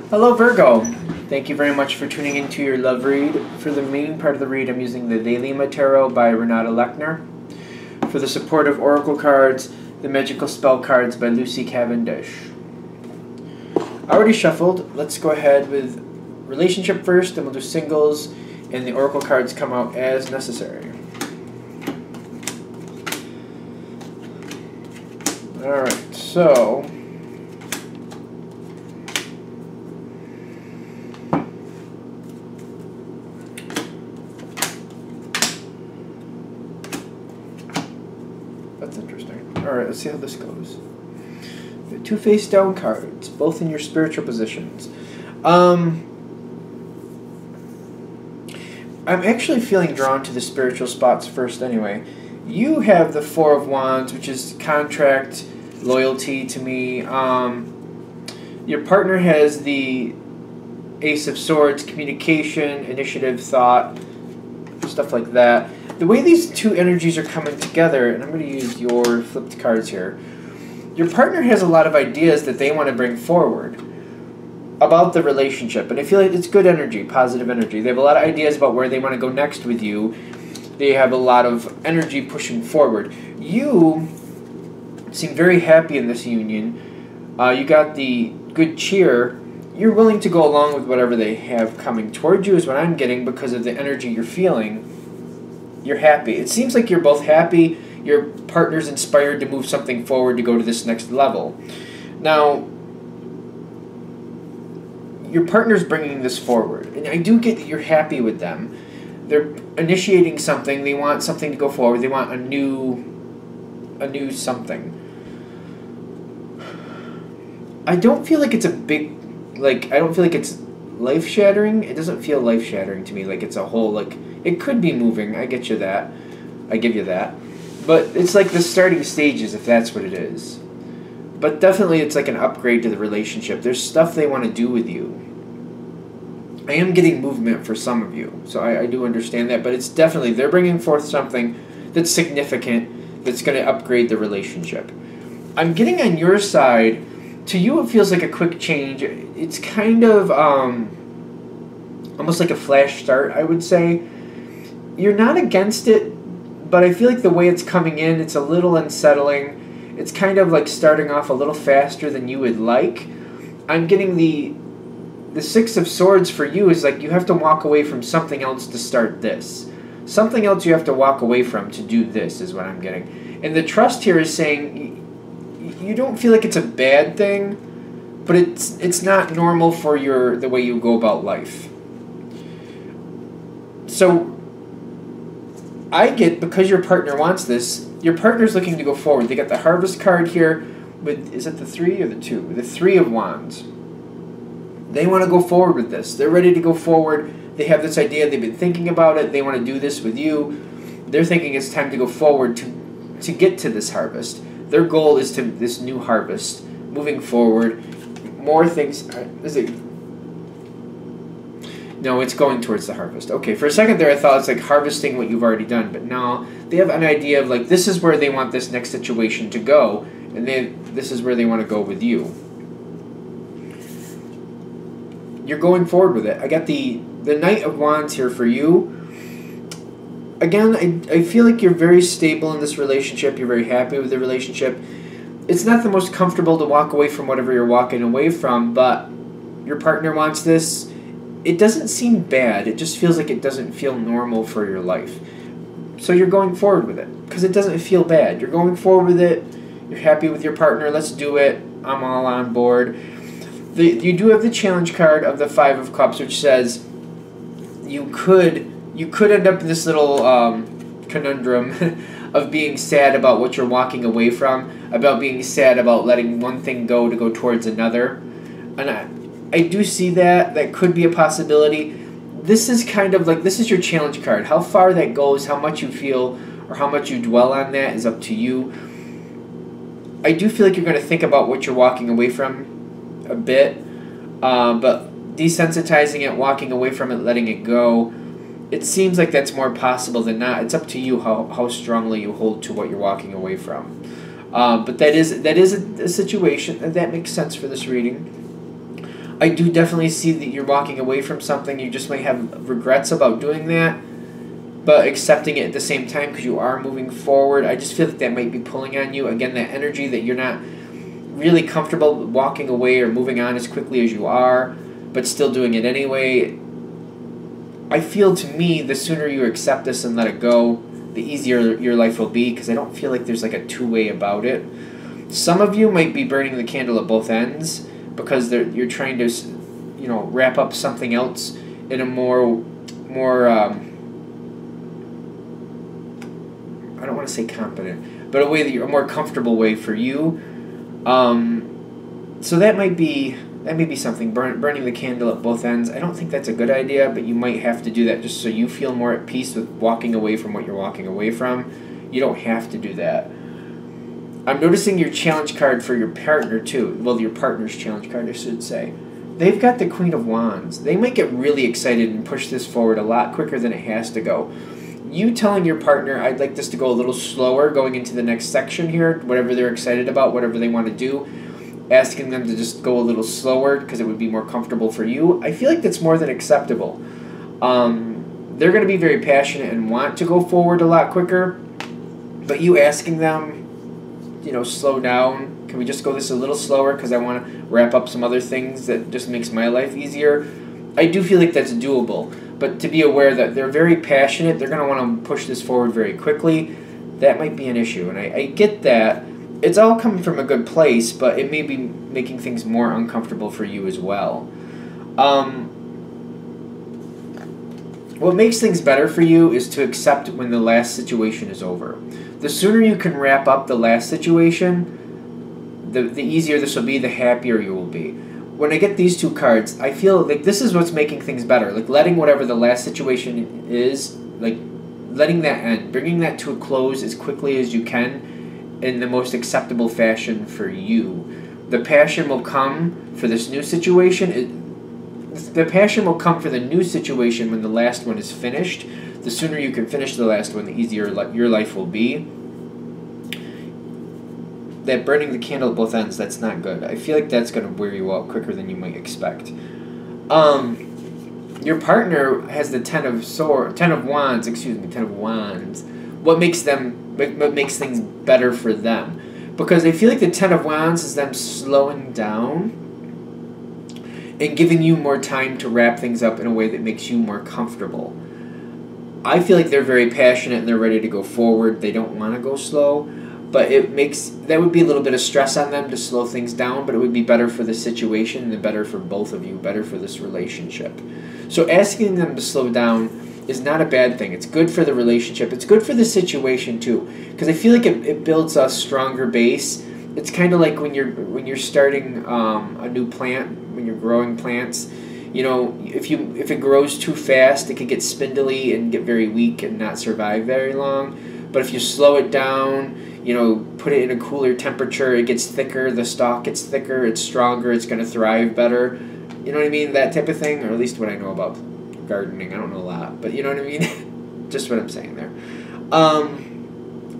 Hello Virgo! Thank you very much for tuning into your love read. For the main part of the read, I'm using the De Lima Tarot by Renata Lechner. For the supportive oracle cards, the magical spell cards by Lucy Cavendish. I already shuffled. Let's go ahead with relationship first, then we'll do singles, and the oracle cards come out as necessary. Alright, so that's interesting. Alright, let's see how this goes. The two face down cards, both in your spiritual positions. I'm actually feeling drawn to the spiritual spots first anyway. You have the Four of Wands, which is contract, loyalty to me. Your partner has the Ace of Swords, communication, initiative, thought, stuff like that. The way these two energies are coming together, and I'm going to use your flipped cards here, your partner has a lot of ideas that they want to bring forward about the relationship, and I feel like it's good energy, positive energy. They have a lot of ideas about where they want to go next with you. They have a lot of energy pushing forward. You seem very happy in this union. You got the good cheer. You're willing to go along with whatever they have coming towards you is what I'm getting because of the energy you're feeling. You're happy. It seems like you're both happy. Your partner's inspired to move something forward to go to this next level. Now, your partner's bringing this forward, and I do get that you're happy with them. They're initiating something. They want something to go forward. They want a new something. I don't feel like it's a big, I don't feel like it's life-shattering. It doesn't feel life-shattering to me. Like it's a whole, it could be moving. I get you that. I give you that. But it's like the starting stages, if that's what it is. But definitely it's like an upgrade to the relationship. There's stuff they want to do with you. I am getting movement for some of you, so I do understand that. But it's definitely, they're bringing forth something that's significant, that's going to upgrade the relationship. I'm getting on your side, to you it feels like a quick change. It's kind of almost like a flash start, I would say. You're not against it, but I feel like the way it's coming in, it's a little unsettling. It's kind of like starting off a little faster than you would like. I'm getting the Six of Swords for you is like you have to walk away from something else to start this. Something else you have to walk away from to do this is what I'm getting. And the Trust here is saying you don't feel like it's a bad thing, but it's not normal for the way you go about life. So I get, because your partner wants this, your partner's looking to go forward. They got the Harvest card here with, is it the 3 or the 2? The 3 of Wands. They want to go forward with this. They're ready to go forward. They have this idea. They've been thinking about it. They want to do this with you. They're thinking it's time to go forward to get to this harvest. Their goal is to this new harvest. Moving forward. More things. Is it? No, it's going towards the harvest. Okay, for a second there I thought it's like harvesting what you've already done. But no, they have an idea of like this is where they want this next situation to go. And this is where they want to go with you. You're going forward with it. I got the Knight of Wands here for you. Again, I feel like you're very stable in this relationship. You're very happy with the relationship. It's not the most comfortable to walk away from whatever you're walking away from, but your partner wants this. It doesn't seem bad. It just feels like it doesn't feel normal for your life. So you're going forward with it because it doesn't feel bad. You're going forward with it. You're happy with your partner. Let's do it. I'm all on board. You do have the challenge card of the Five of Cups, which says you could end up in this little conundrum of being sad about what you're walking away from, about being sad about letting one thing go to go towards another. And I do see that. That could be a possibility. This is kind of like, this is your challenge card. How far that goes, how much you feel, or how much you dwell on that is up to you. I do feel like you're going to think about what you're walking away from a bit, but desensitizing it, walking away from it, letting it go, it seems like that's more possible than not. It's up to you how strongly you hold to what you're walking away from. But that is a situation, and that makes sense for this reading. I do definitely see that you're walking away from something. You just might have regrets about doing that, but accepting it at the same time because you are moving forward. I just feel like that might be pulling on you. Again, that energy that you're not really comfortable walking away or moving on as quickly as you are, but still doing it anyway. I feel, to me, the sooner you accept this and let it go, the easier your life will be, because I don't feel like there's like a two-way about it. Some of you might be burning the candle at both ends because you're trying to, wrap up something else in a more I don't want to say competent, but a more comfortable way for you. So that might be something, burning the candle at both ends. I don't think that's a good idea, but you might have to do that just so you feel more at peace with walking away from what you're walking away from. You don't have to do that. I'm noticing your challenge card for your partner too. Well, your partner's challenge card, I should say. They've got the Queen of Wands. They might get really excited and push this forward a lot quicker than it has to go. You telling your partner, I'd like this to go a little slower going into the next section here, whatever they're excited about, whatever they want to do, asking them to just go a little slower because it would be more comfortable for you, I feel like that's more than acceptable. They're going to be very passionate and want to go forward a lot quicker, but you asking them, slow down, can we just go this a little slower because I want to wrap up some other things that just makes my life easier, I do feel like that's doable. But to be aware that they're very passionate, they're going to want to push this forward very quickly, that might be an issue. And I get that. It's all coming from a good place, but it may be making things more uncomfortable for you as well. What makes things better for you is to accept when the last situation is over. The sooner you can wrap up the last situation, the easier this will be, the happier you will be. When I get these two cards, I feel like this is what's making things better. Like letting whatever the last situation is, like letting that end, bringing that to a close as quickly as you can in the most acceptable fashion for you. The passion will come for this new situation. The passion will come for the new situation when the last one is finished. The sooner you can finish the last one, the easier your life will be. That burning the candle at both ends, that's not good. I feel like that's going to wear you out quicker than you might expect. Your partner has the Ten of Wands. What makes things better for them? Because I feel like the Ten of Wands is them slowing down and giving you more time to wrap things up in a way that makes you more comfortable. I feel like they're very passionate and they're ready to go forward. They don't want to go slow. But that would be a little bit of stress on them to slow things down, but it would be better for the situation and better for both of you, better for this relationship. So asking them to slow down is not a bad thing. It's good for the relationship. It's good for the situation too, because I feel like it builds a stronger base. It's kind of like when you're starting a new plant, when you're growing plants. If it grows too fast, it can get spindly and get very weak and not survive very long. But if you slow it down, put it in a cooler temperature, it gets thicker, the stalk gets thicker, it's stronger, it's going to thrive better. You know what I mean? That type of thing, or at least what I know about gardening. I don't know a lot, but you know what I mean? Just what I'm saying there.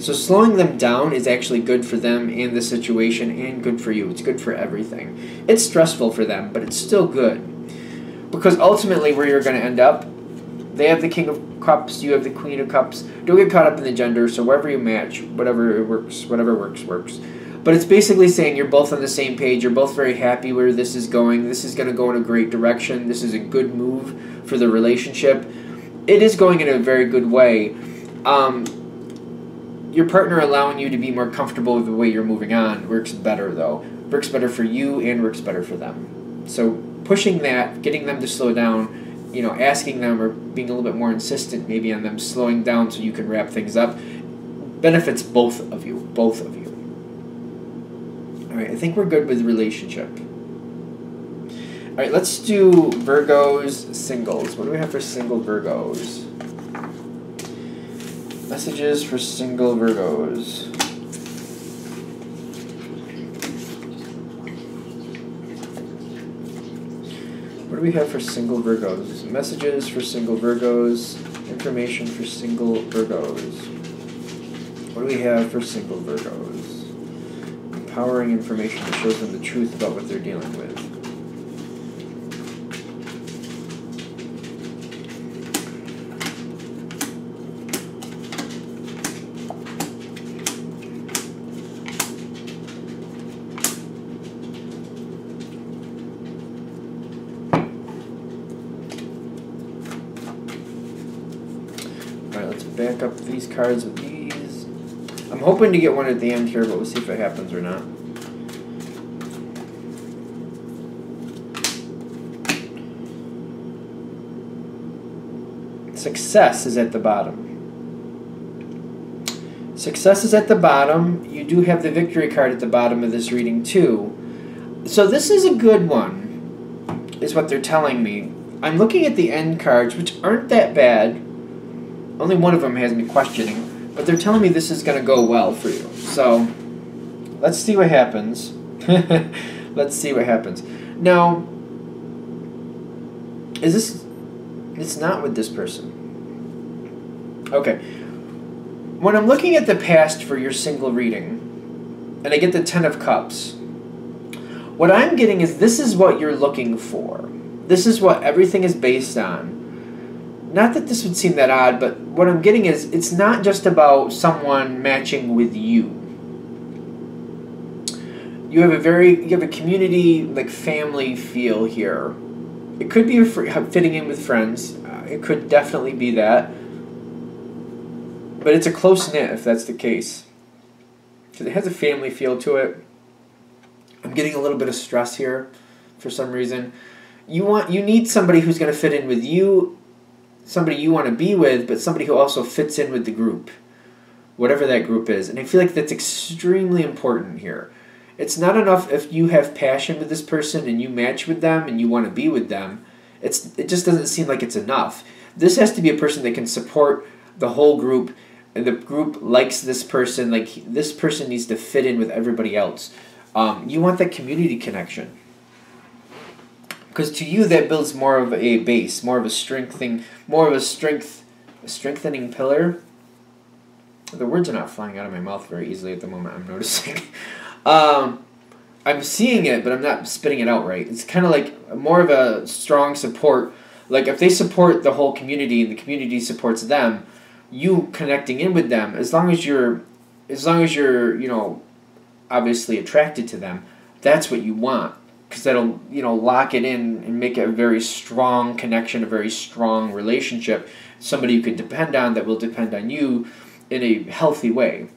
So slowing them down is actually good for them and the situation and good for you. It's good for everything. It's stressful for them, but it's still good. Because ultimately where you're going to end up, they have the King of Cups, you have the Queen of Cups. Don't get caught up in the gender, so wherever you match, whatever works. But it's basically saying you're both on the same page, you're both very happy where this is going, this is going to go in a great direction, this is a good move for the relationship. It is going in a very good way. Your partner allowing you to be more comfortable with the way you're moving on works better, though. Works better for you and works better for them. So pushing that, getting them to slow down, asking them or being a little bit more insistent maybe on them slowing down so you can wrap things up, benefits both of you. All right, I think we're good with the relationship. All right, let's do Virgos singles. What do we have for single Virgos? Messages for single Virgos. What do we have for single Virgos? Messages for single Virgos. Information for single Virgos. What do we have for single Virgos? Empowering information that shows them the truth about what they're dealing with. back up these cards with these. I'm hoping to get one at the end here, but we'll see if it happens or not. Success is at the bottom. Success is at the bottom. You do have the victory card at the bottom of this reading too. So this is a good one, is what they're telling me. I'm looking at the end cards, which aren't that bad. Only one of them has me questioning, but they're telling me this is going to go well for you. So let's see what happens. Let's see what happens. Now, is this... It's not with this person. Okay. When I'm looking at the past for your single reading, and I get the Ten of Cups, what I'm getting is this is what you're looking for. This is what everything is based on. Not that this would seem that odd, but what I'm getting is it's not just about someone matching with you. You have a community, like family feel here. It could be fitting in with friends. It could definitely be that. But it's a close-knit if that's the case. Because it has a family feel to it. I'm getting a little bit of stress here for some reason. You need somebody who's going to fit in with you, somebody you want to be with, but somebody who also fits in with the group, whatever that group is. And I feel like that's extremely important here. It's not enough if you have passion with this person and you match with them and you want to be with them. It just doesn't seem like it's enough. This has to be a person that can support the whole group, and the group likes this person. Like, this person needs to fit in with everybody else. You want that community connection. Because to you, that builds more of a base, more of a strengthening pillar. The words are not flying out of my mouth very easily at the moment, I'm noticing. I'm seeing it, but I'm not spitting it out right. It's kind of like more of a strong support. Like, if they support the whole community and the community supports them, you connecting in with them, as long as you're, obviously attracted to them, that's what you want. Because that'll, lock it in and make it a very strong connection, a very strong relationship. Somebody you can depend on that will depend on you in a healthy way.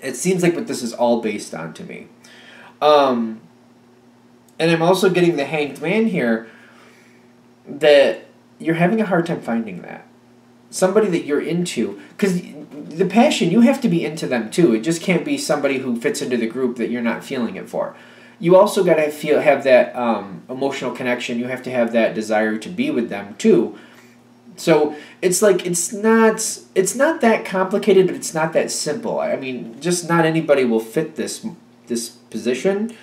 It seems like what this is all based on to me. And I'm also getting the Hanged Man here, that you're having a hard time finding that. Somebody that you're into. Because the passion, you have to be into them too. It just can't be somebody who fits into the group that you're not feeling it for. You also got to have that emotional connection. You have to have that desire to be with them too. So it's like it's not that complicated, but it's not that simple. I mean, just not anybody will fit this position.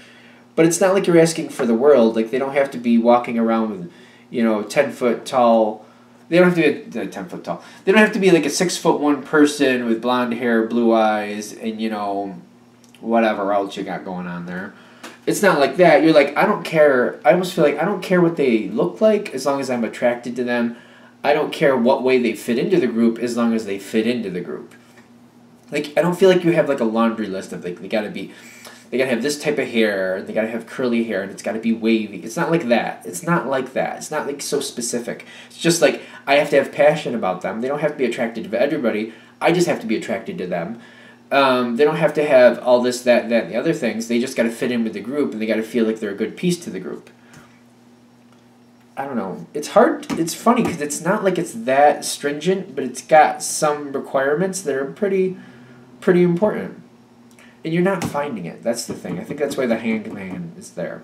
But it's not like you're asking for the world. Like, they don't have to be walking around with, 10-foot tall. They don't have to be 10-foot tall. They don't have to be like a 6'1" person with blonde hair, blue eyes, and whatever else you got going on there. It's not like that. You're like, I don't care. I almost feel like I don't care what they look like as long as I'm attracted to them. I don't care what way they fit into the group as long as they fit into the group. Like, I don't feel like you have like a laundry list of like they gotta have this type of hair, they gotta have curly hair, and it's gotta be wavy. It's not like that. It's not like that. It's not like so specific. It's just like I have to have passion about them. They don't have to be attracted to everybody. I just have to be attracted to them. They don't have to have all this, that, and the other things. They just got to fit in with the group, and they got to feel like they're a good piece to the group. I don't know. It's hard. It's funny because it's not like it's that stringent, but it's got some requirements that are pretty important. And you're not finding it. That's the thing. I think that's why the Hanged Man is there.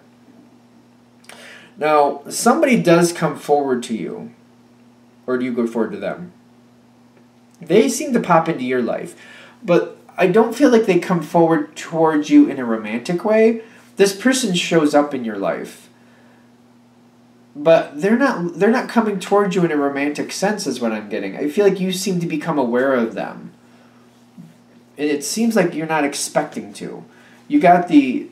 Now, somebody does come forward to you, or do you go forward to them? They seem to pop into your life, but I don't feel like they come forward towards you in a romantic way. This person shows up in your life, but they're not coming towards you in a romantic sense is what I'm getting. I feel like you seem to become aware of them. And it seems like you're not expecting to. You got the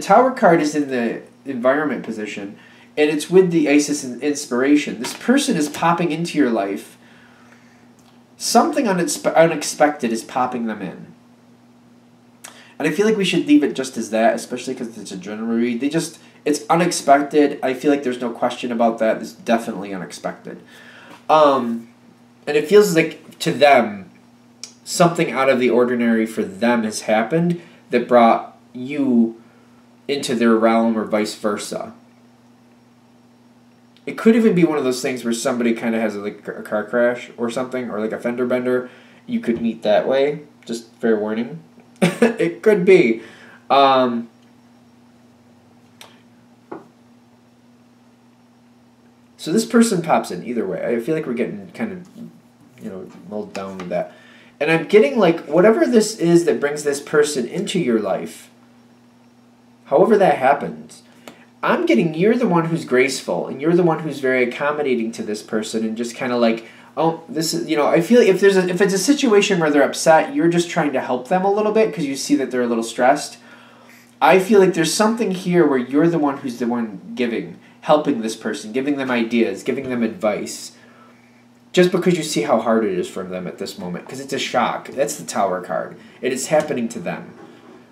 Tower card is in the environment position, and it's with the Isis inspiration. This person is popping into your life. Something unexpected is popping them in. And I feel like we should leave it just as that, especially because it's a general read. It's unexpected. I feel like there's no question about that. It's definitely unexpected. And And it feels like to them, something out of the ordinary for them has happened that brought you into their realm or vice versa. It could even be one of those things where somebody kind of has like a car crash or something, or like a fender bender. You could meet that way. Just fair warning. It could be. So this person pops in either way. I feel like we're getting kind of, mulled down with that. And I'm getting like whatever this is that brings this person into your life, however that happens, I'm getting you're the one who's graceful and you're the one who's very accommodating to this person and just kind of like, oh, this is, I feel like if it's a situation where they're upset, you're just trying to help them a little bit because you see that they're a little stressed. I feel like there's something here where you're the one who's the one helping this person, giving them ideas, giving them advice, just because you see how hard it is for them at this moment, because it's a shock. That's the Tower card. It is happening to them.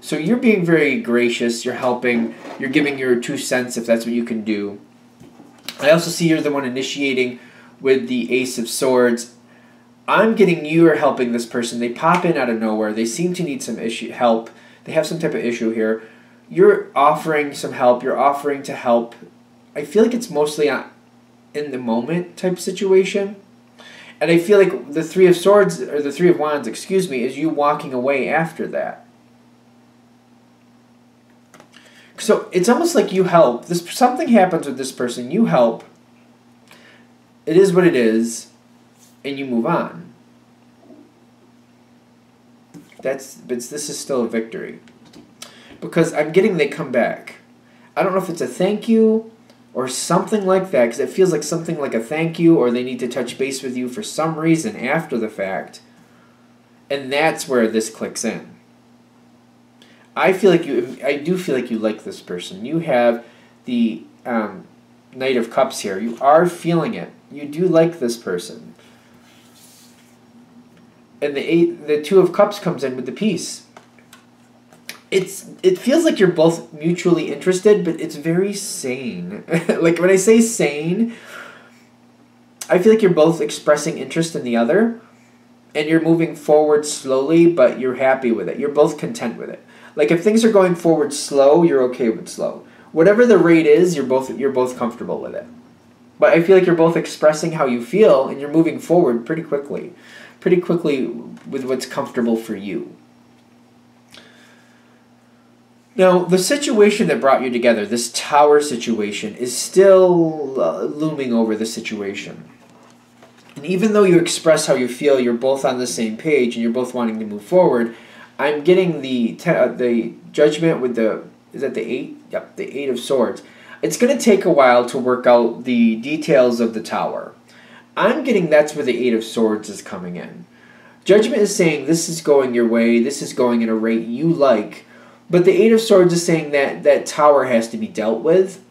So you're being very gracious, you're helping, you're giving your 2 cents if that's what you can do. I also see you're the one initiating with the Ace of Swords. I'm getting you are helping this person. They pop in out of nowhere. They seem to need some help. They have some type of issue here. You're offering some help. You're offering to help. I feel like it's mostly in the moment type situation. And I feel like the Three of Swords, or the Three of Wands, excuse me, is you walking away after that. So it's almost like you help. Something happens with this person. You help. It is what it is, and you move on. This is still a victory, because I'm getting they come back. I don't know if it's a thank you or something like that, because it feels like something like a thank you, or they need to touch base with you for some reason after the fact, and that's where this clicks in. I do feel like you like this person. You have the Knight of Cups here. You are feeling it. You do like this person. And the Two of Cups comes in with the Peace. It feels like you're both mutually interested, but it's very sane. Like when I say sane, I feel like you're both expressing interest in the other, and you're moving forward slowly, but you're happy with it. You're both content with it. Like if things are going forward slow, you're okay with slow. Whatever the rate is, you're both comfortable with it. But I feel like you're both expressing how you feel, and you're moving forward pretty quickly with what's comfortable for you. Now, the situation that brought you together, this Tower situation, is still looming over the situation. And even though you express how you feel, you're both on the same page, and you're both wanting to move forward, I'm getting the Judgment with is that the 8? Yep, the 8 of Swords. It's going to take a while to work out the details of the Tower. I'm getting that's where the 8 of Swords is coming in. Judgment is saying this is going your way, this is going at a rate you like, but the 8 of Swords is saying that Tower has to be dealt with.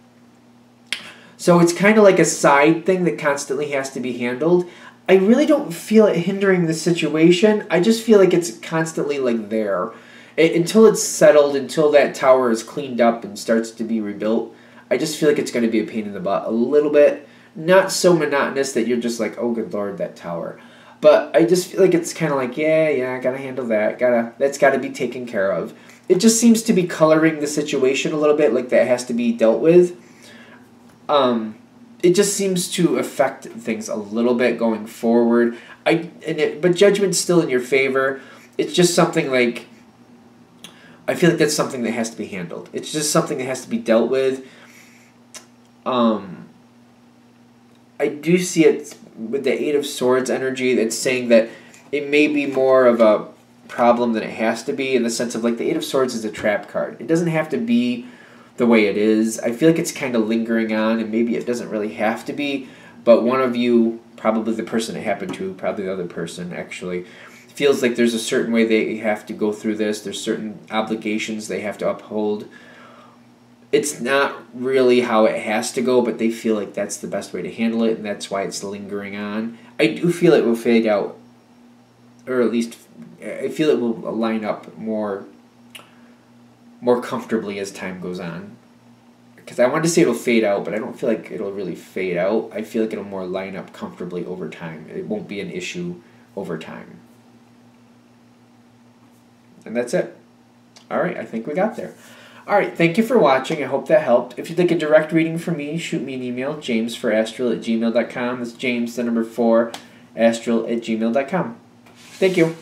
So it's kind of like a side thing that constantly has to be handled. I really don't feel it hindering the situation. I just feel like it's constantly like there. Until it's settled, until that Tower is cleaned up and starts to be rebuilt, I just feel like it's going to be a pain in the butt a little bit. Not so monotonous that you're just like, oh good lord, that Tower. But I just feel like it's kind of like, yeah, gotta handle that. That's gotta be taken care of. It just seems to be coloring the situation a little bit, like that has to be dealt with. It just seems to affect things a little bit going forward. But Judgment's still in your favor. It's just something like, I feel like that's something that has to be handled. It's just something that has to be dealt with. I do see it with the 8 of Swords energy that's saying that it may be more of a problem than it has to be, in the sense of like the 8 of Swords is a trap card. It doesn't have to be the way it is. I feel like it's kind of lingering on, and maybe it doesn't really have to be, but one of you, probably the person it happened to, probably the other person actually, feels like there's a certain way they have to go through this. There's certain obligations they have to uphold. It's not really how it has to go, but they feel like that's the best way to handle it, and that's why it's lingering on. I do feel it will fade out, or at least I feel it will line up more comfortably as time goes on. because I wanted to say it'll fade out, but I don't feel like it'll really fade out. I feel like it'll more line up comfortably over time. It won't be an issue over time. And that's it. All right, I think we got there. All right, thank you for watching. I hope that helped. If you'd like a direct reading from me, shoot me an email, jamesforastral@gmail.com. That's James, the number 4, astral@gmail.com. Thank you.